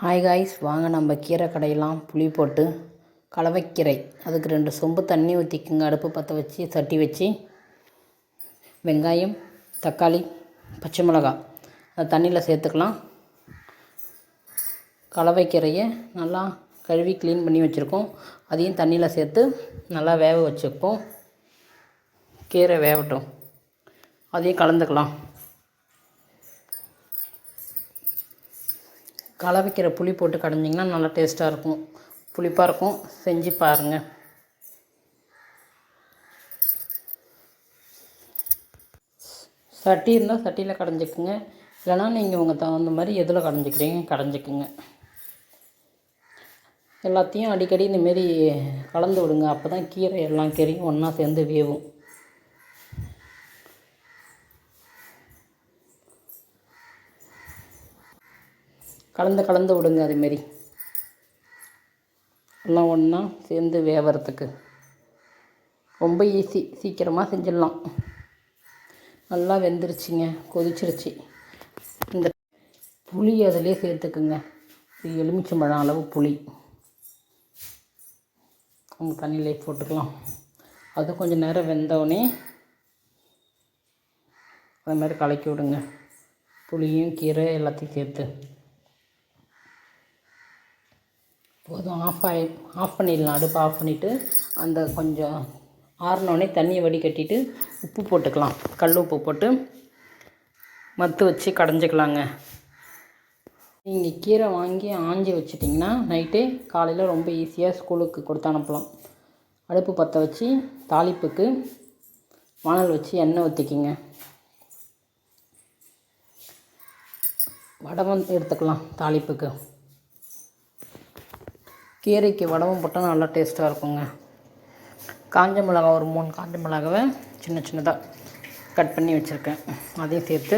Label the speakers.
Speaker 1: Hi guys, வாங்க நம்ம கீரை கடையெல்லாம் புளி போட்டு கலவைக்கீரை. அதுக்கு 2 சொம்பு தண்ணி ஊற்றிக்குங்க. அடுப்பு பற்ற வச்சு சட்டி வச்சு வெங்காயம், தக்காளி, பச்சை மிளகாய் அதை தண்ணியில் சேர்த்துக்கலாம். கலவைக்கீரையை நல்லா கழுவி க்ளீன் பண்ணி வச்சுருக்கோம். அதையும் தண்ணியில் சேர்த்து நல்லா வேக வச்சுருக்கோம். கீரை வேகட்டும், அதையும் கலந்துக்கலாம். கலவைக்கிற புளி போட்டு கடைஞ்சிங்கன்னா நல்லா டேஸ்ட்டாக இருக்கும், புளிப்பாக இருக்கும். செஞ்சு பாருங்கள். சட்டி இருந்தால் சட்டியில் கடைஞ்சிக்குங்க, இல்லைனா நீங்கள் உங்கள் தகுந்த மாதிரி எதில் கடைஞ்சிக்கிறீங்க கடைஞ்சிக்குங்க. எல்லாத்தையும் அடிக்கடி இந்தமாரி கலந்து விடுங்க. அப்போ தான் கீரை எல்லாம் கீரையும் ஒன்றா சேர்ந்து வேவும். கலந்து விடுங்க. அதுமாரி எல்லாம் ஒன்றா சேர்ந்து வேவறதுக்கு ரொம்ப ஈஸி, சீக்கிரமாக செஞ்சிடலாம். நல்லா வெந்துருச்சுங்க, கொதிச்சிருச்சு. இந்த புளி அதிலே சேர்த்துக்குங்க. எலுமிச்சம்பழம் அளவு புளி அவங்க தண்ணியிலே போட்டுக்கலாம். அது கொஞ்சம் நேரம் வெந்தோடனே அது மாதிரி கலக்கி விடுங்க. புளியும் கீரை எல்லாத்தையும் சேர்த்து போதும். ஆஃப் பண்ணிடலாம். அடுப்பு ஆஃப் பண்ணிவிட்டு அந்த கொஞ்சம் ஆறினோடனே தண்ணியை வடிகட்டிட்டு உப்பு போட்டுக்கலாம். கல் உப்பு போட்டு மத்து வச்சு கடைஞ்சிக்கலாங்க. நீங்கள் கீரை வாங்கி ஆஞ்சி வச்சிட்டிங்கன்னா நைட்டே காலையில் ரொம்ப ஈஸியாக ஸ்கூலுக்கு கொடுத்து அனுப்பலாம். அடுப்பு பற்ற வச்சு தாளிப்புக்கு வானல் வச்சு எண்ணெய் ஊற்றிக்கிங்க. வடகம் எடுத்துக்கலாம் தாளிப்புக்கு. கீரைக்கு வடகம் போட்டால் நல்லா டேஸ்ட்டாக இருக்குங்க. காஞ்ச மிளகா ஒரு 3 காஞ்ச மிளகாவை சின்ன சின்னதாக கட் பண்ணி வச்சுருக்கேன், அதையும் சேர்த்து